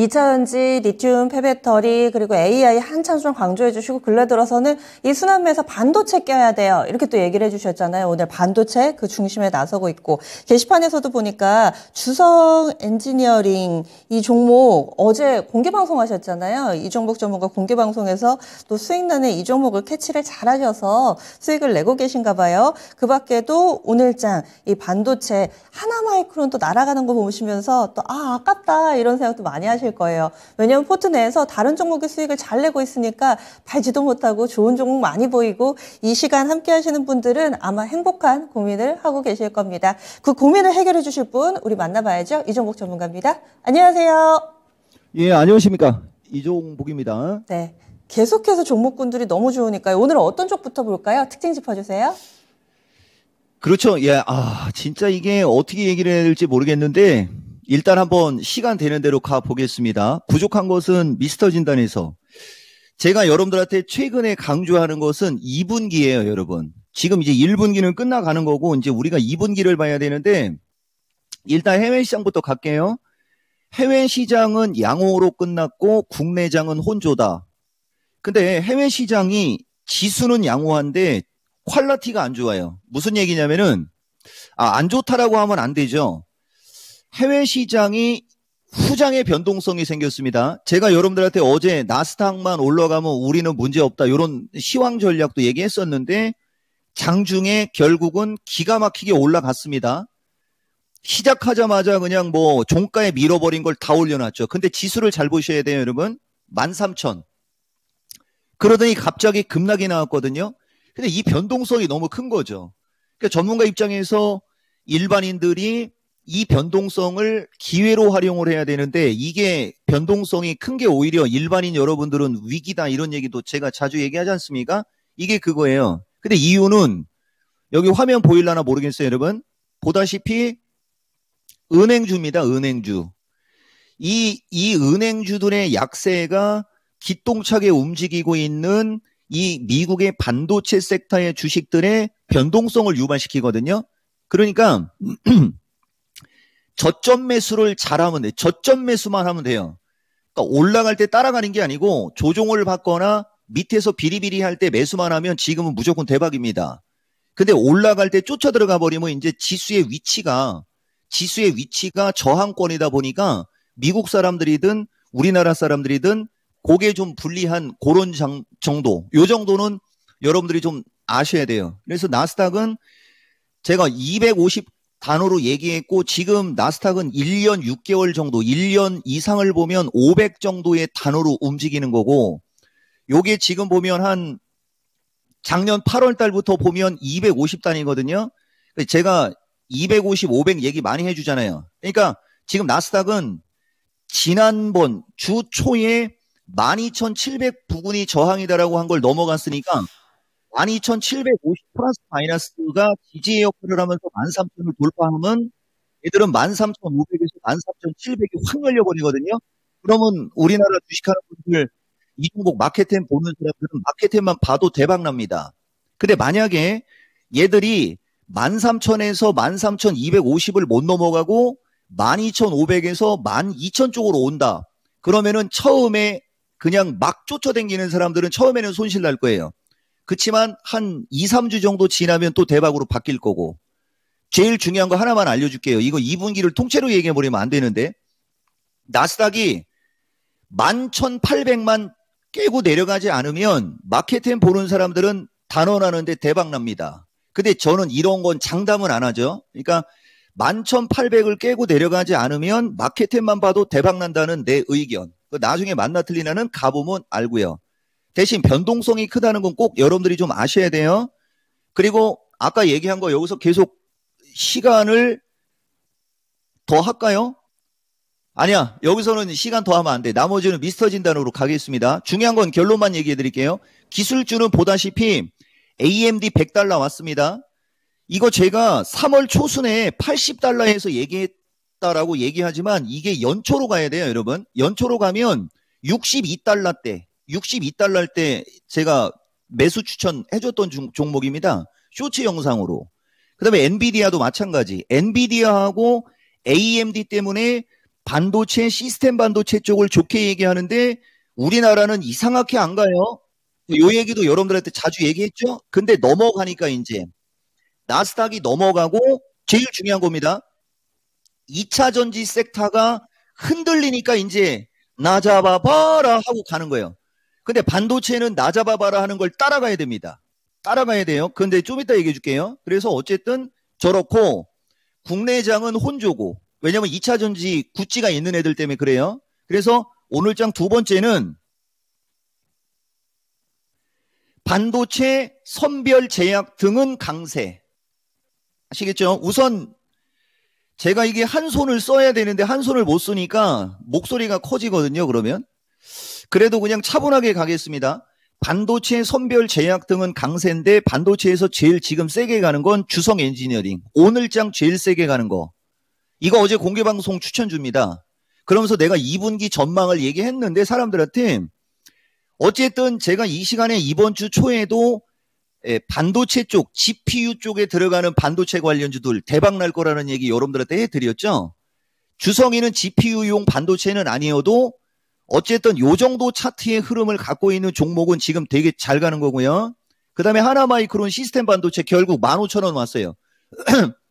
2차전지, 리튬, 폐배터리, 그리고 AI 한참 좀 강조해 주시고 근래 들어서는 이 순환매에서 반도체 껴야 돼요. 이렇게 또 얘기를 해 주셨잖아요. 오늘 반도체 그 중심에 나서고 있고 게시판에서도 보니까 주성 엔지니어링 이 종목 어제 공개 방송하셨잖아요. 이종복 전문가 공개 방송에서 또 수익 나는 이 종목을 캐치를 잘하셔서 수익을 내고 계신가 봐요. 그 밖에도 오늘장 이 반도체 하나마이크론 또 날아가는 거 보시면서 또 아깝다 이런 생각도 많이 하실 거예요. 왜냐하면 포트 내에서 다른 종목의 수익을 잘 내고 있으니까 팔지도 못하고 좋은 종목 많이 보이고 이 시간 함께 하시는 분들은 아마 행복한 고민을 하고 계실 겁니다. 그 고민을 해결해 주실 분 우리 만나봐야죠. 이종복 전문가입니다. 안녕하세요. 예, 안녕하십니까. 이종복입니다. 네. 계속해서 종목군들이 너무 좋으니까요. 오늘은 어떤 쪽부터 볼까요? 특징 짚어주세요. 그렇죠. 예, 진짜 이게 어떻게 얘기를 해야 될지 모르겠는데, 일단 한번 시간 되는 대로 가보겠습니다. 부족한 것은 미스터 진단에서. 제가 여러분들한테 최근에 강조하는 것은 2분기예요, 여러분. 지금 이제 1분기는 끝나가는 거고, 이제 우리가 2분기를 봐야 되는데, 일단 해외 시장부터 갈게요. 해외 시장은 양호로 끝났고, 국내장은 혼조다. 근데 해외 시장이 지수는 양호한데, 퀄리티가 안 좋아요. 무슨 얘기냐면은, 안 좋다라고 하면 안 되죠. 해외 시장이 후장의 변동성이 생겼습니다. 제가 여러분들한테 어제 나스닥만 올라가면 우리는 문제없다. 이런 시황 전략도 얘기했었는데 장중에 결국은 기가 막히게 올라갔습니다. 시작하자마자 그냥 뭐 종가에 밀어버린 걸 다 올려놨죠. 근데 지수를 잘 보셔야 돼요, 여러분. 13,000. 그러더니 갑자기 급락이 나왔거든요. 근데 이 변동성이 너무 큰 거죠. 그러니까 전문가 입장에서 일반인들이 이 변동성을 기회로 활용을 해야 되는데 이게 변동성이 큰 게 오히려 일반인 여러분들은 위기다 이런 얘기도 제가 자주 얘기하지 않습니까? 이게 그거예요. 근데 이유는 여기 화면 보일라나 모르겠어요, 여러분. 보다시피 은행주입니다. 은행주. 이 은행주들의 약세가 기똥차게 움직이고 있는 이 미국의 반도체 섹터의 주식들의 변동성을 유발시키거든요. 그러니까 저점 매수를 잘하면 돼. 저점 매수만 하면 돼요. 그러니까 올라갈 때 따라가는 게 아니고 조종을 받거나 밑에서 비리비리 할 때 매수만 하면 지금은 무조건 대박입니다. 근데 올라갈 때 쫓아 들어가 버리면 이제 지수의 위치가 저항권이다 보니까 미국 사람들이든 우리나라 사람들이든 그게 좀 불리한 그런 정도. 요 정도는 여러분들이 좀 아셔야 돼요. 그래서 나스닥은 제가 250 단어로 얘기했고 지금 나스닥은 1년 6개월 정도, 1년 이상을 보면 500 정도의 단어로 움직이는 거고 요게 지금 보면 한 작년 8월 달부터 보면 250단이거든요. 제가 250, 500 얘기 많이 해주잖아요. 그러니까 지금 나스닥은 지난번 주 초에 12,700 부근이 저항이다라고 한 걸 넘어갔으니까 12,750 플러스 마이너스가 지지의 역할을 하면서 13,000을 돌파하면 얘들은 13,500에서 13,700이 확 열려버리거든요. 그러면 우리나라 주식하는 분들 이종복 마켓템 보는 사람들은 마켓템만 봐도 대박 납니다. 근데 만약에 얘들이 13,000에서 13,250을 못 넘어가고 12,500에서 12,000 쪽으로 온다. 그러면은 처음에 그냥 막 쫓아다니는 사람들은 처음에는 손실 날 거예요. 그렇지만 한 2, 3주 정도 지나면 또 대박으로 바뀔 거고. 제일 중요한 거 하나만 알려줄게요. 이거 2분기를 통째로 얘기해버리면 안 되는데 나스닥이 11,800만 깨고 내려가지 않으면 마켓템 보는 사람들은 단언하는데 대박 납니다. 근데 저는 이런 건 장담은 안 하죠. 그러니까 11,800을 깨고 내려가지 않으면 마켓템만 봐도 대박 난다는 내 의견. 나중에 맞나 틀리나는 가보면 알고요. 대신 변동성이 크다는 건 꼭 여러분들이 좀 아셔야 돼요. 그리고 아까 얘기한 거 여기서 계속 시간을 더 할까요? 아니야. 여기서는 시간 더 하면 안 돼. 나머지는 미스터 진단으로 가겠습니다. 중요한 건 결론만 얘기해 드릴게요. 기술주는 보다시피 AMD 100달러 왔습니다. 이거 제가 3월 초순에 80달러에서 얘기했다라고 얘기하지만 이게 연초로 가야 돼요, 여러분. 연초로 가면 62달러 때 제가 매수 추천해줬던 종목입니다. 쇼츠 영상으로. 그 다음에 엔비디아도 마찬가지. 엔비디아하고 AMD 때문에 반도체, 시스템 반도체 쪽을 좋게 얘기하는데 우리나라는 이상하게 안 가요. 요 얘기도 여러분들한테 자주 얘기했죠? 근데 넘어가니까 이제 나스닥이 넘어가고 제일 중요한 겁니다. 2차 전지 섹터가 흔들리니까 이제 나 잡아봐라 하고 가는 거예요. 근데 반도체는 나 잡아봐라 하는 걸 따라가야 됩니다. 따라가야 돼요. 근데 좀 이따 얘기해 줄게요. 그래서 어쨌든 저렇고 국내장은 혼조고 왜냐면 2차 전지 구찌가 있는 애들 때문에 그래요. 그래서 오늘 장 두 번째는 반도체, 선별 제약 등은 강세. 아시겠죠? 우선 제가 이게 한 손을 써야 되는데 한 손을 못 쓰니까 목소리가 커지거든요. 그러면 그래도 그냥 차분하게 가겠습니다. 반도체, 선별 제약 등은 강세인데 반도체에서 제일 지금 세게 가는 건 주성 엔지니어링. 오늘 장 제일 세게 가는 거. 이거 어제 공개방송 추천 줍니다. 그러면서 내가 2분기 전망을 얘기했는데 사람들한테 어쨌든 제가 이 시간에 이번 주 초에도 반도체 쪽, GPU 쪽에 들어가는 반도체 관련주들 대박 날 거라는 얘기 여러분들한테 해드렸죠. 주성이는 GPU용 반도체는 아니어도 어쨌든 요 정도 차트의 흐름을 갖고 있는 종목은 지금 되게 잘 가는 거고요. 그 다음에 하나마이크론 시스템 반도체 결국 15,000원 왔어요.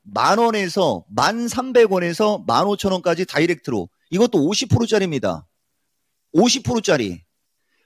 만원에서 1,300원에서 15,000원까지 다이렉트로. 이것도 50%짜리입니다. 50%짜리.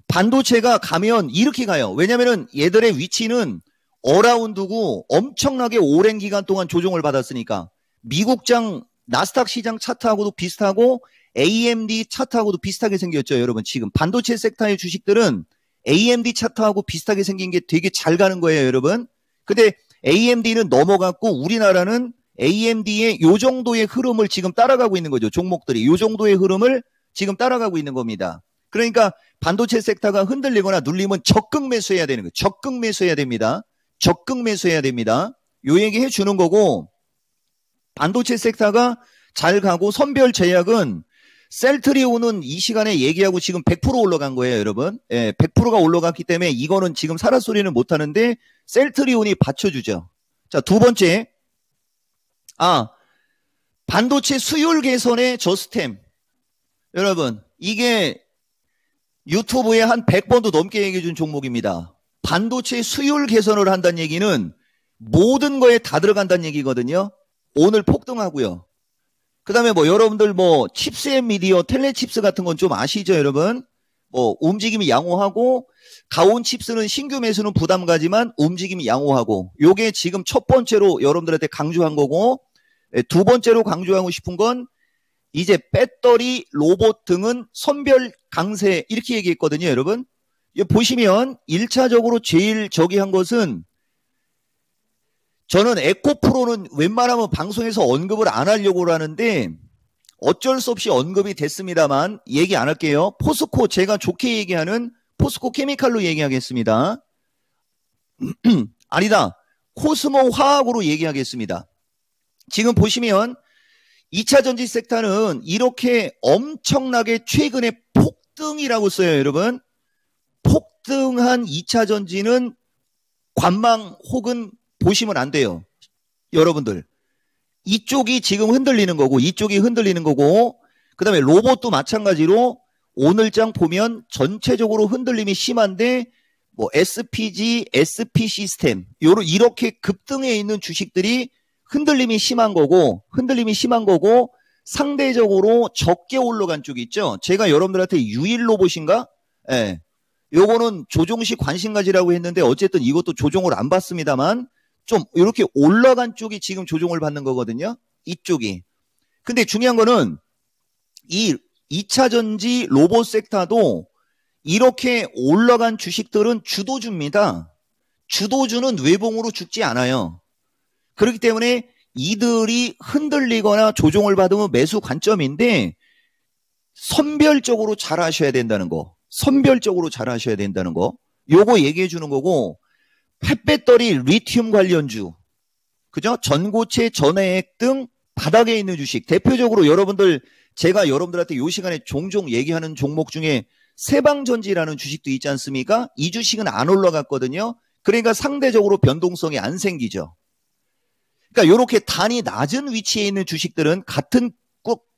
반도체가 가면 이렇게 가요. 왜냐면은 얘들의 위치는 어라운드고 엄청나게 오랜 기간 동안 조정을 받았으니까 미국장 나스닥 시장 차트하고도 비슷하고 AMD 차트하고도 비슷하게 생겼죠. 여러분 지금 반도체 섹터의 주식들은 AMD 차트하고 비슷하게 생긴 게 되게 잘 가는 거예요. 여러분. 근데 AMD는 넘어갔고 우리나라는 AMD의 요 정도의 흐름을 지금 따라가고 있는 거죠. 종목들이 요 정도의 흐름을 지금 따라가고 있는 겁니다. 그러니까 반도체 섹터가 흔들리거나 눌리면 적극 매수해야 되는 거예요. 적극 매수해야 됩니다. 적극 매수해야 됩니다. 요 얘기 해주는 거고 반도체 섹터가 잘 가고 선별 제약은 셀트리온은 이 시간에 얘기하고 지금 100% 올라간 거예요. 여러분. 100%가 올라갔기 때문에 이거는 지금 살아 소리는 못하는데 셀트리온이 받쳐주죠. 자, 두 번째. 반도체 수율 개선의 저스템. 여러분 이게 유튜브에 한 100번도 넘게 얘기해준 종목입니다. 반도체 수율 개선을 한다는 얘기는 모든 거에 다 들어간다는 얘기거든요. 오늘 폭등하고요. 그 다음에 여러분들 칩스 앤 미디어, 텔레칩스 같은 건 좀 아시죠, 여러분? 움직임이 양호하고, 가온 칩스는 신규 매수는 부담 가지만 움직임이 양호하고, 요게 지금 첫 번째로 여러분들한테 강조한 거고, 두 번째로 강조하고 싶은 건 이제 배터리, 로봇 등은 선별 강세 이렇게 얘기했거든요, 여러분. 보시면 1차적으로 제일 저기 한 것은 저는 에코프로는 웬만하면 방송에서 언급을 안 하려고 하는데 어쩔 수 없이 언급이 됐습니다만 얘기 안 할게요. 포스코 제가 좋게 얘기하는 포스코 케미칼로 얘기하겠습니다. 아니다. 코스모 화학으로 얘기하겠습니다. 지금 보시면 2차 전지 섹터는 이렇게 엄청나게 최근에 폭등이라고 써요, 여러분. 폭등한 2차 전지는 관망 혹은 보시면 안 돼요. 여러분들. 이쪽이 지금 흔들리는 거고 이쪽이 흔들리는 거고 그 다음에 로봇도 마찬가지로 오늘장 보면 전체적으로 흔들림이 심한데 SPG, SP 시스템 이렇게 급등해 있는 주식들이 흔들림이 심한 거고 상대적으로 적게 올라간 쪽이 있죠. 제가 여러분들한테 유일 로봇인가? 예. 요거는 조종식 관심 가지라고 했는데 어쨌든 이것도 조종을 안 받습니다만 좀 이렇게 올라간 쪽이 지금 조종을 받는 거거든요. 이쪽이. 근데 중요한 거는 이 2차 전지 로봇 섹터도 이렇게 올라간 주식들은 주도주입니다. 주도주는 외봉으로 죽지 않아요. 그렇기 때문에 이들이 흔들리거나 조종을 받으면 매수 관점인데 선별적으로 잘 하셔야 된다는 거. 선별적으로 잘 하셔야 된다는 거. 요거 얘기해 주는 거고 펫배터리, 리튬 관련주, 그죠? 전고체, 전해액 등 바닥에 있는 주식. 대표적으로 여러분들, 제가 여러분들한테 요 시간에 종종 얘기하는 종목 중에 세방전지라는 주식도 있지 않습니까? 이 주식은 안 올라갔거든요. 그러니까 상대적으로 변동성이 안 생기죠. 그러니까 이렇게 단이 낮은 위치에 있는 주식들은 같은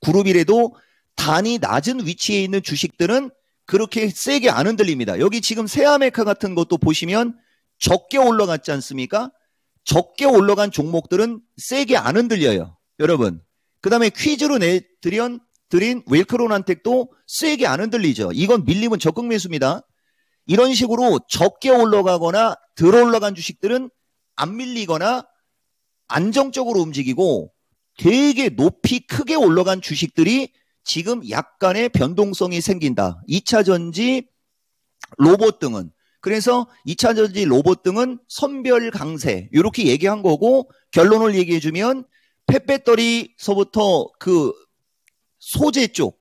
그룹이라도 단이 낮은 위치에 있는 주식들은 그렇게 세게 안 흔들립니다. 여기 지금 세아메카 같은 것도 보시면 적게 올라갔지 않습니까? 적게 올라간 종목들은 세게 안 흔들려요. 여러분. 그 다음에 퀴즈로 드린 웰크론한텍도 세게 안 흔들리죠. 이건 밀리면 적극 매수입니다. 이런 식으로 적게 올라가거나 덜 올라간 주식들은 안 밀리거나 안정적으로 움직이고 되게 높이 크게 올라간 주식들이 지금 약간의 변동성이 생긴다. 2차 전지, 로봇 등은. 그래서 2차 전지, 로봇 등은 선별 강세 이렇게 얘기한 거고 결론을 얘기해 주면 펫배터리서부터 그 소재 쪽,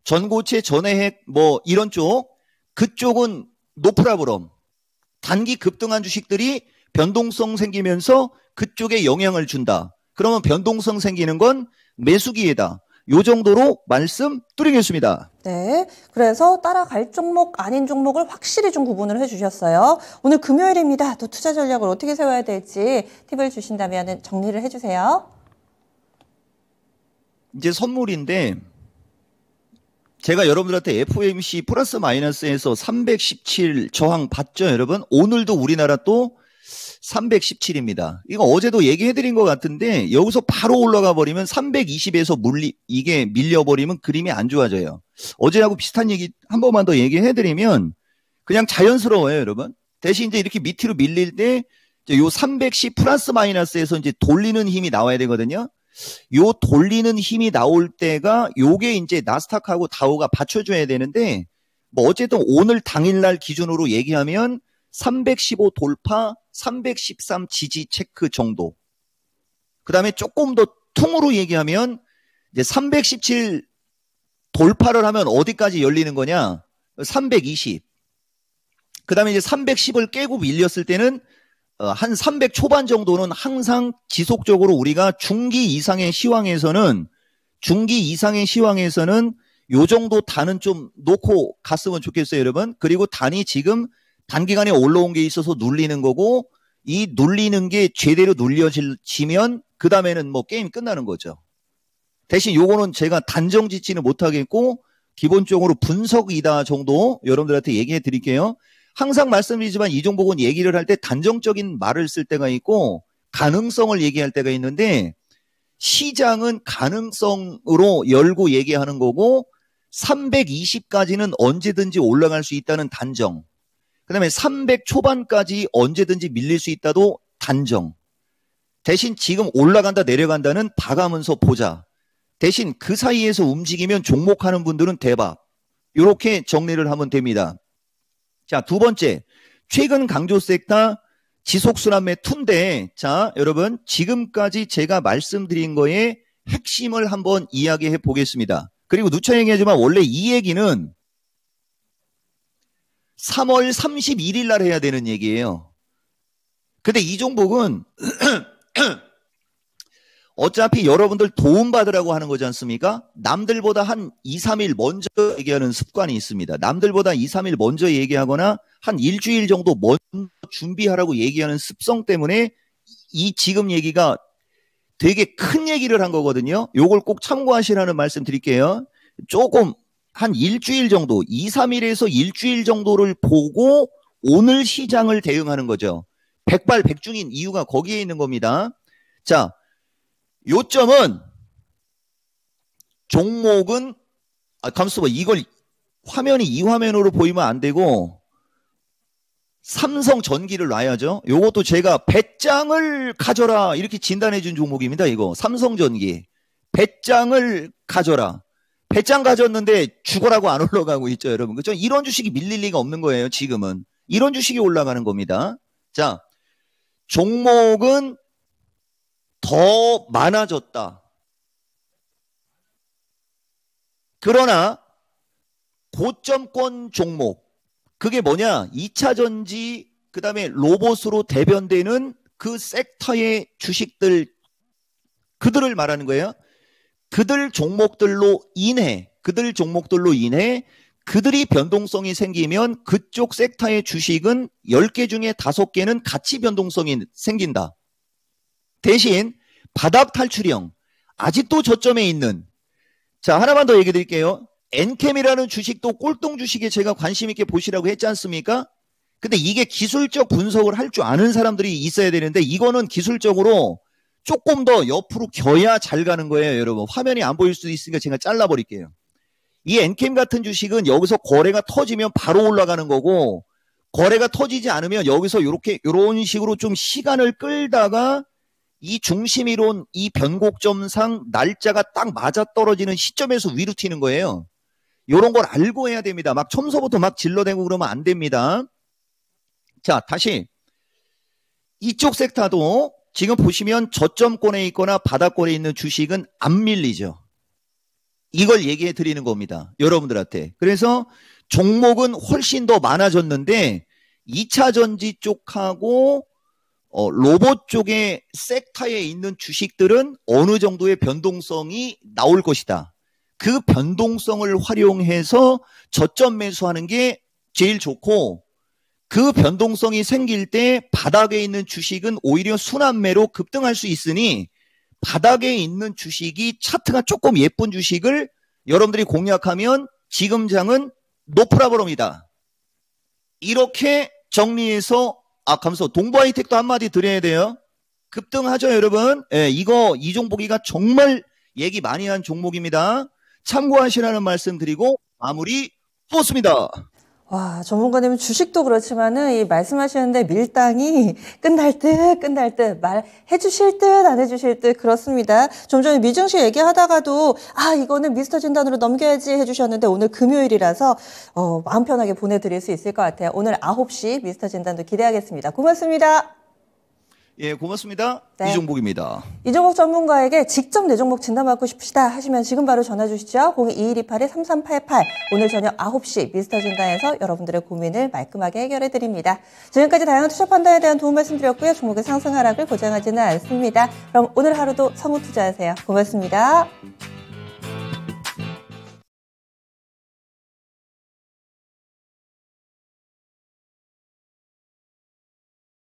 전고체, 전해핵 뭐 이런 쪽 그쪽은 노프라브럼 단기 급등한 주식들이 변동성 생기면서 그쪽에 영향을 준다. 그러면 변동성 생기는 건 매수기회다. 요 정도로 말씀드리겠습니다. 네. 그래서 따라갈 종목 아닌 종목을 확실히 좀 구분을 해주셨어요. 오늘 금요일입니다. 또 투자 전략을 어떻게 세워야 될지 팁을 주신다면 정리를 해주세요. 이제 선물인데 제가 여러분들한테 FOMC 플러스 마이너스에서 317 저항 봤죠, 여러분? 오늘도 우리나라 또 317입니다. 이거 어제도 얘기해드린 것 같은데 여기서 바로 올라가 버리면 320에서 이게 밀려버리면 그림이 안 좋아져요. 어제하고 비슷한 얘기 한 번만 더 얘기해드리면 그냥 자연스러워요, 여러분. 대신 이제 이렇게 밑으로 밀릴 때 요 310 플러스 마이너스에서 이제 돌리는 힘이 나와야 되거든요. 요 돌리는 힘이 나올 때가 요게 이제 나스닥하고 다우가 받쳐줘야 되는데 뭐 어쨌든 오늘 당일날 기준으로 얘기하면 315 돌파, 313 지지 체크 정도. 그 다음에 조금 더 퉁으로 얘기하면 이제 317 돌파를 하면 어디까지 열리는 거냐? 320. 그 다음에 이제 310을 깨고 밀렸을 때는 한 300 초반 정도는 항상 지속적으로 우리가 중기 이상의 시황에서는 요 정도 단은 좀 놓고 갔으면 좋겠어요, 여러분. 그리고 단이 지금 단기간에 올라온 게 있어서 눌리는 거고 이 눌리는 게 제대로 눌려지면 그 다음에는 뭐 게임 끝나는 거죠. 대신 요거는 제가 단정 짓지는 못하겠고 기본적으로 분석이다 정도 여러분들한테 얘기해 드릴게요. 항상 말씀드리지만 이 종목은 얘기를 할 때 단정적인 말을 쓸 때가 있고 가능성을 얘기할 때가 있는데 시장은 가능성으로 열고 얘기하는 거고 320까지는 언제든지 올라갈 수 있다는 단정. 그 다음에 300 초반까지 언제든지 밀릴 수 있다도 단정. 대신 지금 올라간다 내려간다는 봐가면서 보자. 대신 그 사이에서 움직이면 종목하는 분들은 대박. 이렇게 정리를 하면 됩니다. 자, 두 번째. 최근 강조 섹터 지속순환매 2인데 자, 여러분 지금까지 제가 말씀드린 거에 핵심을 한번 이야기해 보겠습니다. 그리고 누차 얘기하지만 원래 이 얘기는 3월 31일 날 해야 되는 얘기예요. 근데 이 종목은 어차피 여러분들 도움받으라고 하는 거지 않습니까? 남들보다 한 2, 3일 먼저 얘기하는 습관이 있습니다. 남들보다 2, 3일 먼저 얘기하거나 한 일주일 정도 먼저 준비하라고 얘기하는 습성 때문에 이 지금 얘기가 되게 큰 얘기를 한 거거든요. 요걸 꼭 참고하시라는 말씀 드릴게요. 조금 한 일주일 정도, 2, 3일에서 일주일 정도를 보고 오늘 시장을 대응하는 거죠. 백발백중인 이유가 거기에 있는 겁니다. 자, 요점은 종목은 잠시만 이걸 화면이 이 화면으로 보이면 안 되고 삼성전기를 놔야죠. 요것도 제가 배짱을 가져라 이렇게 진단해 준 종목입니다. 이거 삼성전기 배짱을 가져라. 배짱 가졌는데 죽어라고 안 올라가고 있죠, 여러분. 그렇죠? 이런 주식이 밀릴 리가 없는 거예요, 지금은. 이런 주식이 올라가는 겁니다. 자, 종목은 더 많아졌다. 그러나 고점권 종목 그게 뭐냐? 2차 전지 그 다음에 로봇으로 대변되는 그 섹터의 주식들 그들을 말하는 거예요. 그들 종목들로 인해 그들이 변동성이 생기면 그쪽 섹터의 주식은 10개 중에 5개는 같이 변동성이 생긴다. 대신 바닥 탈출형 아직도 저점에 있는 자, 하나만 더 얘기 드릴게요. 엔캠이라는 주식도 꼴통 주식에 제가 관심 있게 보시라고 했지 않습니까? 근데 이게 기술적 분석을 할 줄 아는 사람들이 있어야 되는데 이거는 기술적으로 조금 더 옆으로 겨야 잘 가는 거예요, 여러분. 화면이 안 보일 수도 있으니까 제가 잘라버릴게요. 이 엔캠 같은 주식은 여기서 거래가 터지면 바로 올라가는 거고 거래가 터지지 않으면 여기서 요런 식으로 좀 시간을 끌다가 이 중심이론 이 변곡점상 날짜가 딱 맞아떨어지는 시점에서 위로 튀는 거예요. 요런 걸 알고 해야 됩니다. 막 처음서부터 막 질러대고 그러면 안 됩니다. 자, 다시 이쪽 섹터도 지금 보시면 저점권에 있거나 바닥권에 있는 주식은 안 밀리죠. 이걸 얘기해 드리는 겁니다. 여러분들한테. 그래서 종목은 훨씬 더 많아졌는데 2차 전지 쪽하고 로봇 쪽의 섹터에 있는 주식들은 어느 정도의 변동성이 나올 것이다. 그 변동성을 활용해서 저점 매수하는 게 제일 좋고 그 변동성이 생길 때 바닥에 있는 주식은 오히려 순환매로 급등할 수 있으니 바닥에 있는 주식이 차트가 조금 예쁜 주식을 여러분들이 공략하면 지금 장은 높으라 그럽니다. 이렇게 정리해서 감사합니다. 동부하이텍도 한마디 드려야 돼요. 급등하죠, 여러분. 예, 이 종목이가 정말 얘기 많이 한 종목입니다. 참고하시라는 말씀 드리고 마무리 하겠습니다. 와, 전문가님은 주식도 그렇지만은 이 말씀하시는데 밀당이 끝날 듯 말해 주실 듯 안 해 주실 듯 그렇습니다. 좀 전에 미증시 얘기하다가도 이거는 미스터 진단으로 넘겨야지 해 주셨는데 오늘 금요일이라서 마음 편하게 보내드릴 수 있을 것 같아요. 오늘 9시 미스터 진단도 기대하겠습니다. 고맙습니다. 예, 고맙습니다. 네. 이종복입니다. 이종복 전문가에게 직접 내 종목 진단받고 싶으시다 하시면 지금 바로 전화 주시죠. 02-2128-3388. 오늘 저녁 9시 미스터 진단에서 여러분들의 고민을 말끔하게 해결해 드립니다. 지금까지 다양한 투자 판단에 대한 도움 말씀드렸고요. 종목의 상승 하락을 보장하지는 않습니다. 그럼 오늘 하루도 성우 투자하세요. 고맙습니다.